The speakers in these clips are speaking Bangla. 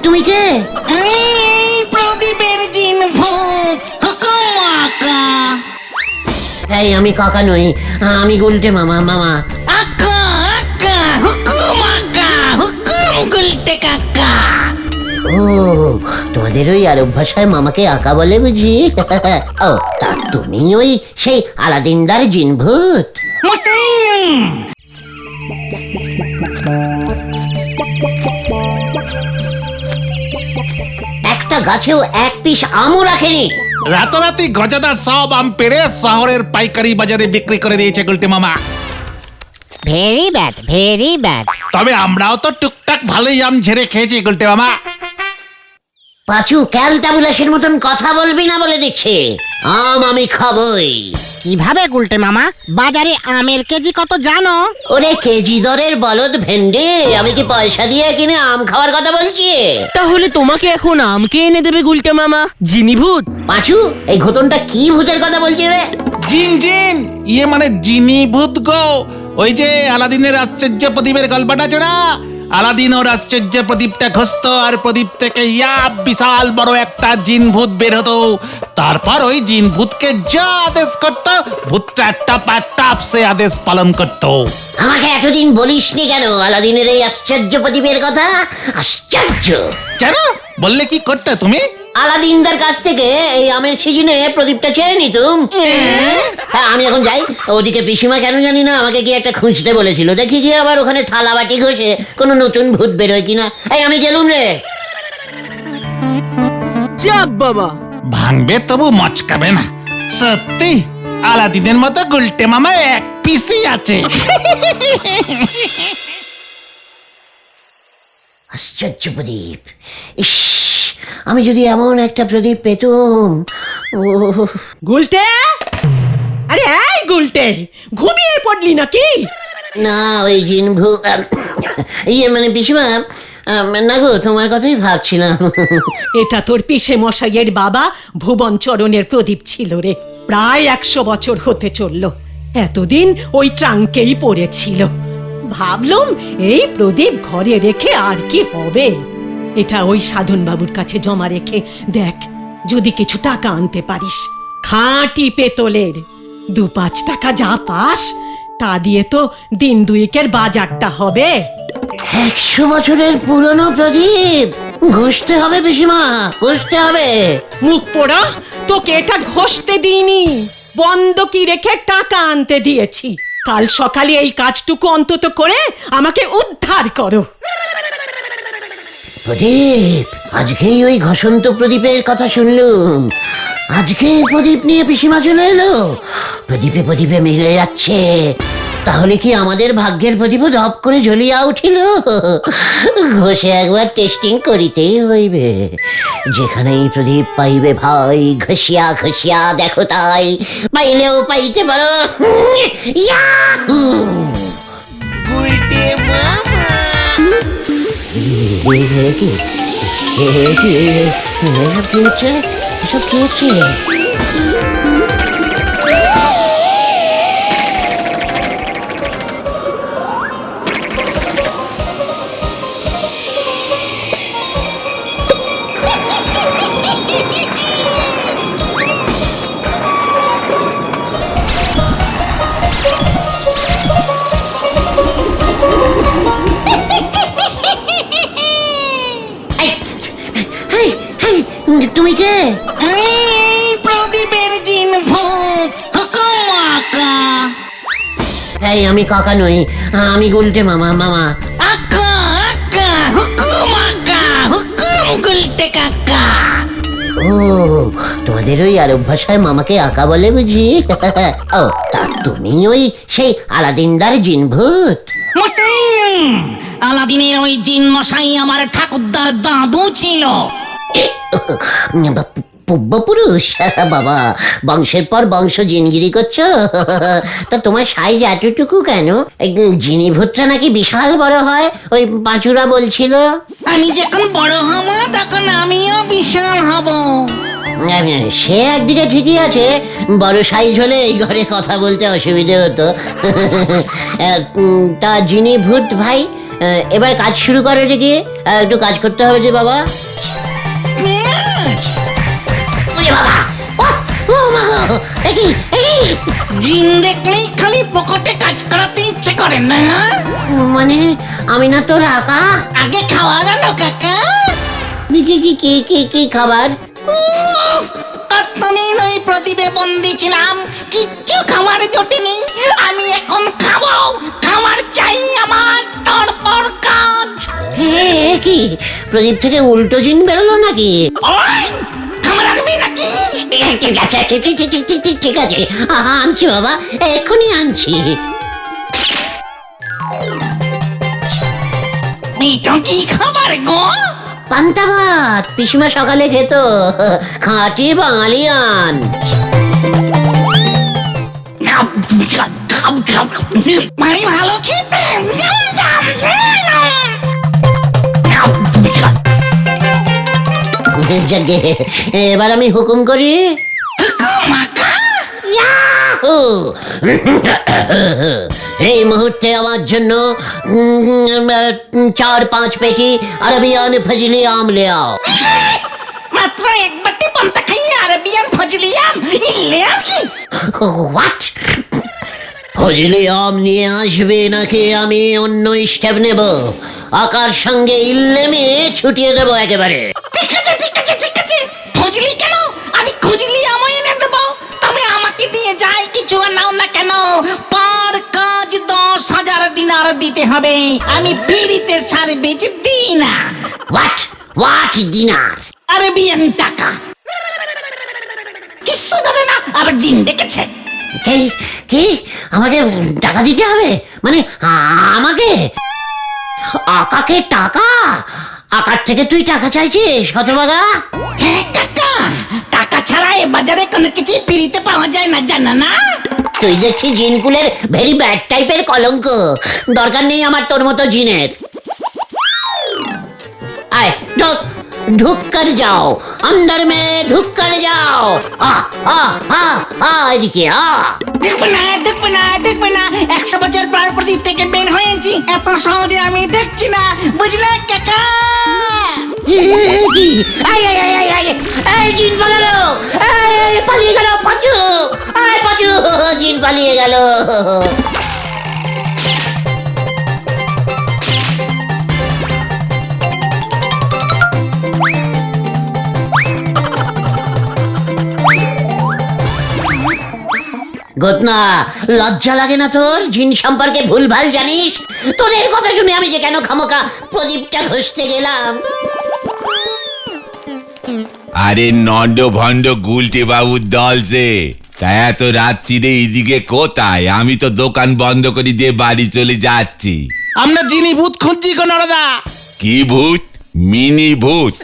তুমি কে? প্রদীপের জিন ভূত হুকুম আকা। এই আমি কাকা নই, আমি গুলটে মামা। মামা আকা আকা হুকুম আকা হুকুম গুলটে কাকা। ও, তোমাদের ওই আরব ভাষায় মামাকে আকা বলে বুঝি? ও, তা তুমি ওই সেই আলাদিনদার জিন ভূত? মোটেই। একটা গাছেও এক পিস আমও রাখেনি। রাতারাতি গজাদা সব আম পেড়ে শহরের পাইকারি বাজারে বিক্রি করে দিয়েছে গুলটে মামা। Very bad, very bad. তবে আমরাও তো টুকটাক ভালোই আম ঝেড়ে খেয়েছি গুলটে মামা। পাঁচু ক্যালটাবুলাসের মতন কথা বলবি না বলে দিচ্ছে। আম আমি খাবই। কিভাবে গুলটে মামা? বাজারে আমের কেজি কত জানো? ওরে কেজি দরের বলদ ভেন্ডে, আমি কি পয়সা দিয়ে কিনে আম খাওয়ার কথা বলছি? তাহলে তোমাকে এখন আমকে এনে দেবে গুলটে মামা, জিনি ভূত। পাঁচু, এই ঘটনটা কি ভূতের কথা বলছি রে? জিন জিন ইয়ে মানে জিনি ভূত গো। ওই যে আলাদিনের আশ্চর্য প্রদীপের গল্পটা আছে না, আলাদিন ওর আশ্চর্য প্রদীপটা ঘষতো আর প্রদীপ থেকে বিশাল বড় একটা জিন ভূত বের হতো। তারপর ওই জিন ভূতকে যা আদেশ করতো ভূতটা টাপ সে আদেশ পালন করতো। আমাকে এতদিন বলিসনি কেন আলাদিনের এই আশ্চর্য প্রদীপের কথা? আশ্চর্য! কেন বললে কি করতে তুমি? আলাদিনদার কাছ থেকে এই আমের সিজনে প্রদীপটা চেয়ে নিতুম। হ্যাঁ, আমি এখন যাই। ওদিকে পিসিমা কেন জানি না আমাকে কি একটা খুঁজতে বলেছিল, দেখি যে আবার ওখানে থালা বাটি ঘষে কোনো নতুন ভূত বেরোয় কিনা। এই আমি গেলুম রে। যাক বাবা, ভাঙবে তবু মচকাবে না। সত্যি আলাদিনের মতো গুলটে মামা এক পিসি আছে। আশ্চর্য প্রদীপ! ইস, আমি যদি এমন একটা প্রদীপ পেতুম। ও গুলটে, আরে এই গুলটে, ঘুমিয়ে পড়লি নাকি? না, ওই জিনভু ইয়ে মানে পিসিমা, না গো, তোমার কথাই ভাবছিলাম। এটা তোর পিসে মশাইয়ের বাবা ভুবন চরণের প্রদীপ ছিল রে। প্রায় 100 বছর হতে চললো। এতদিন ওই ট্রাঙ্কেই পড়েছিল। ভাবলাম এই প্রদীপ ঘরে রেখে আর কি হবে, এটা ওই সাধন বাবুর কাছে জমা রেখে দেখ যদি কিছু টাকা আনতে পারিস। খাঁটি পেতলের 2-5 টাকা যা পাস তা দিয়ে তো দিন দুয়েকের বাজারটা হবে। 100 বছরের পুরনো প্রদীপ ঘষতে হবে পিসিমা, ঘষতে হবে। মুখ পোড়া, তোকে এটা ঘষতে দিইনি, বন্ধকি রেখে টাকা আনতে দিয়েছি। কাল সকালে এই কাজটুকু অন্তত করে আমাকে উদ্ধার করো। প্রদীপ, আজকেই ওই ঘসন্ত প্রদীপের কথা শুনলুম। আজকে প্রদীপ নিয়ে পিসিমা চলে এলো। প্রদীপে প্রদীপে মিলে যাচ্ছে। তাহলে কি আমাদের ভাগ্যের প্রদীপও ধপ করে জ্বলিয়া উঠিল? ঘষে একবার টেস্টিং করিতেই হইবে। যেখানেই প্রদীপ পাইবে ভাই, ঘষিয়া ঘষিয়া দেখো তাই, পাইলেও পাইতে পারো। ইয়াহু! কি হচ্ছে? এসব কি হচ্ছে? তুমি কে? প্রদীপের জিন ভূত হুকুম আকা। এই আমি কাকা নই, আমি গুলটে মামা। মামা আকা আকা হুকুম আকা হুকুম গুলটে কাকা। ও, তোমাদের ওই আরব ভাষায় মামাকে আকা বলে বুঝি? ও, তা তুমি ওই সেই আলাদিনদার জিন ভূত? মোটেই। আলাদিনের ওই জিন মশাই আমার ঠাকুরদার দাদু ছিল। পূর্বপুরুষ? বাবা, বংশের পর বংশ জিনগিরি করছো? তা তোমার সাইজ এতটুকু কেন? জিনি ভূতটা নাকি বিশাল বড় হয়, ওই পাঁচুরা বলছিল। আমি যখন বড় হব তখন আমিও বিশাল হব। সে একদিকে ঠিকই আছে, বড় সাইজ হলে এই ঘরে কথা বলতে অসুবিধে হতো। তা জিনি ভূত ভাই, এবার কাজ শুরু করে দেখি, একটু কাজ করতে হবে যে বাবা। ওরে বাবা, ও মা গো, একি একি। জিন দেখলেই খালি পকেটে কাজ করাতে ইচ্ছে করে না? মানে আমি না তোর আঁকা? আগে খাওয়া দাও কাকা। কি কি কি কি কি কি খাবার? কতদিন ওই প্রদীপে বন্দি ছিলাম, কিচ্ছু খাবার জোটেনি। আমি এখন খাবো, খাবার চাই আমার, তারপর কাজ। হে কি প্রদীপ থেকে উল্টো জিন বেরোলো নাকি? ওই, খাবার আনবি নাকি? ঠিক আছে, আনছি বাবা, এক্ষুনি আনছি। এটা কি খাবার গো? পান্তা ভাত, পিসিমা সকালে খেত, খাঁটি বাঙালিয়ান। ভারী ভালো খেতে। যাকে এবার আমি হুকুম করি। ইয়াহু! এই মুহূর্তে আমার জন্য 4-5 পেটি আরবিয়ান ফজলি আম ले आओ। মাত্র এক বাটি পান্তা খাইয়ে আরবিয়ান ফজলি আম ইল্লে আর কি? হোয়াট? ফজলি আম নিয়ে আসবে নাকি আমি অন্য স্টেপ নেব? আকার সঙ্গে ইল্লেমে ছুটিয়ে দেবো একেবারে। ঠিক আছে ঠিক আছে ঠিক আছে, ফজলি কেন, আমি খুজলি আমও এনে দেবো। তবে আমাকে দিয়ে যায় কিছু আর নাও না কেন, পার কাজ 10,000 দিনার দিতে হবে। আমি ফ্রিতে সার্ভিস দিই না। What dinner? আরবিয়ান টাকা। কিছু জানে না, আবার জিন দেখেছে। কি কি আমাকে টাকা দিতে হবে? মানে আমাকে? আকাকে টাকা? আকার থেকে তুই টাকা চাইছিস হতভাগা? হ্যাঁ কাকা, টাকা ছাড়া এ বাজারে কোনো কিছু ফ্রিতে পাওয়া যায় না, জানা না? তুই দেখছি জিনকুলের ভেরি ব্যাড টাইপের কলঙ্ক। দরকার নেই আমার তোর মতো জিনের। আয় ঢুক, ঢুক কর যাও, अंदर में ঢুক কর যাও। এদিকে দেখবে না দেখবে না দেখবে না, 100 বছর পর প্রদীপ থেকে বের হয়েছি, এত সহজে আমি দেখছি না, বুঝলে কাকা? কি? এই জিন পালালো, পালিয়ে গেল পাঁচু, পাঁচু জিন পালিয়ে গেল। গোতনা, লজ্জা লাগে না তোর? জিন সম্পর্কে ভুলভাল জানিস? তোদের কথা শুনে আমি যে কেন খামোকা প্রদীপটা ঘষতে গেলাম। আরে নন্দ ভন্ড গুলটে বাবুর দল যে, তা এত রাত্রিরে এদিকে কোথায়? আমি তো দোকান বন্ধ করে দিয়ে বাড়ি চলে যাচ্ছি। আমরা জিনি ভূত খুঁজছি গো নরদা। কি ভূত? মিনি ভূত?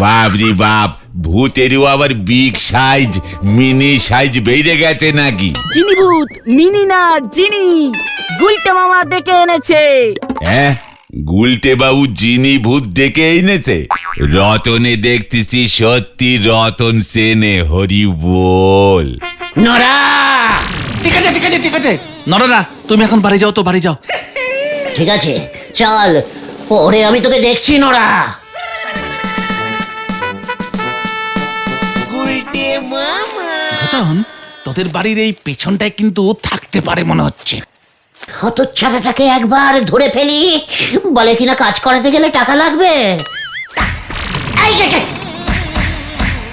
বাপরি বাপ, ভূতেরও আবার বিগ সাইজ মিনি সাইজ বেড়ে গেছে নাকি? জিনি ভূত, মিনি না জিনি, গুলটে মামা ডেকে এনেছে। হ্যাঁ, গুলটে বাবু জিনি ভূত ডেকে এনেছে? রতনে দেখতেছি সত্যি রতন সেনে, হরি বল। নরা, ঠিক আছে ঠিক আছে ঠিক আছে, নরদা তুমি এখন বাড়ি যাও তো, বাড়ি যাও। ঠিক আছে চল, ওরে আমি তোকে দেখছি নরা। রতন, তোদের বাড়ির এই পেছনটায় কিন্তু থাকতে পারে মনে হচ্ছে। হতচ্ছাড়াটাকে একবার ধরে ফেলি, বলে কিনা কাজ করাতে গেলে টাকা লাগবে। এই যে,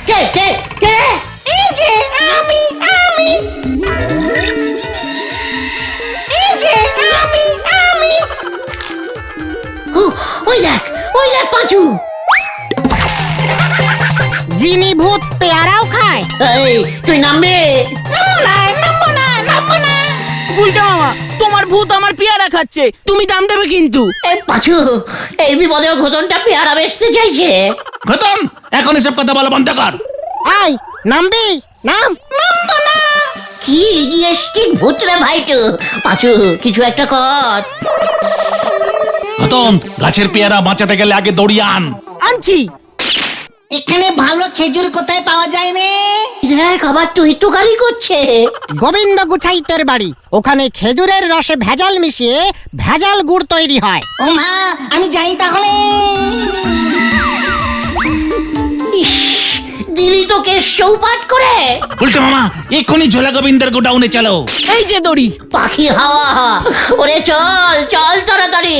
কে কে কে? এই যে আমি, এই যে আমি। ওই দেখ পাঁচু। জিনি ভূত পেয়ারাও খায়? এই তুই নামবে? নামবো না। গুলটে মামা, তোমার ভূত আমার পেয়ারা খাচ্ছে, তুমি দাম দেবে কিন্তু। পাঁচু, এই বিপদেও ঘটনটা পেয়ারা বেচতে চাইছে। রতন, এখন এসব কথা বলা বন্ধ কর। আয় নামবি, নাম। কি ইডিয়েস্টিক ভূত রে ভাইটু। পাঁচু কিছু একটা কর। রতন, গাছের পেয়ারা বাঁচাতে গেলে আগে দড়ি আন। আনছি। এখানে ভালো খেজুর কোথায় পাওয়া যায় রে? দেখ আবার তুই তুকারি করছে। গোবিন্দ গুছাইতের বাড়ি, ওখানে খেজুরের রসে ভেজাল মিশিয়ে ভেজাল গুড় তৈরি হয়। ও মা, আমি যাই তাহলে। ইস, দিলি তো কেস চৌপাট করে। উল্টে মামা এক্ষুনি ঝোলা গোবিন্দের গোডাউনে চলো। এই যে দড়ি। পাখি হাওয়া, ওরে চল চল তাড়াতাড়ি।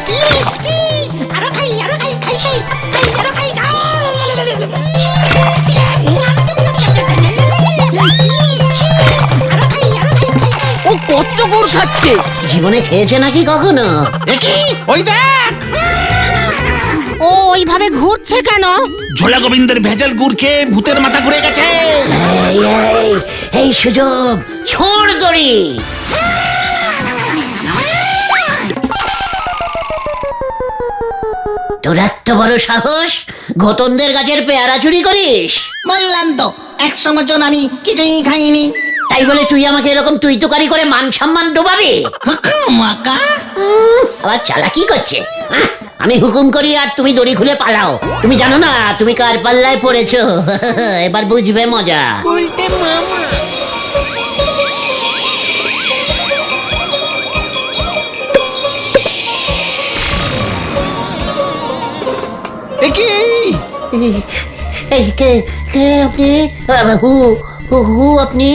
কি মিষ্টি! আরো খাই, আরো খাই, খাই, খাই, খাই, আরো খাই, ও কত গুড় খাচ্ছে। জীবনে খেয়েছে নাকি কখনো? একি ওই দেখ, ও ওইভাবে ঘুরছে কেন? ঝোলা গোবিন্দের ভেজাল গুড় খেয়ে ভূতের মাথা ঘুরে গেছে। এই এই এই সুযোগ ছোড় দড়ি। তোর এত বড় সাহস, ঘতনদের গাছের পেয়ারা চুরি করিস? বললাম তো, 100 বছর আমি কিছুই খাইনি। তাই বলে তুই আমাকে এরকম তুই তুকারি করে মান সম্মান ডোবাবি? হুকুম আকা। আবার চালাকি করছে। আমি হুকুম করি আর তুমি দড়ি খুলে পালাও। তুমি জানো না তুমি কার পাল্লায় পড়েছো। এবার বুঝবে মজা। একি এই কে কে আপনি? হু হু হু আপনি?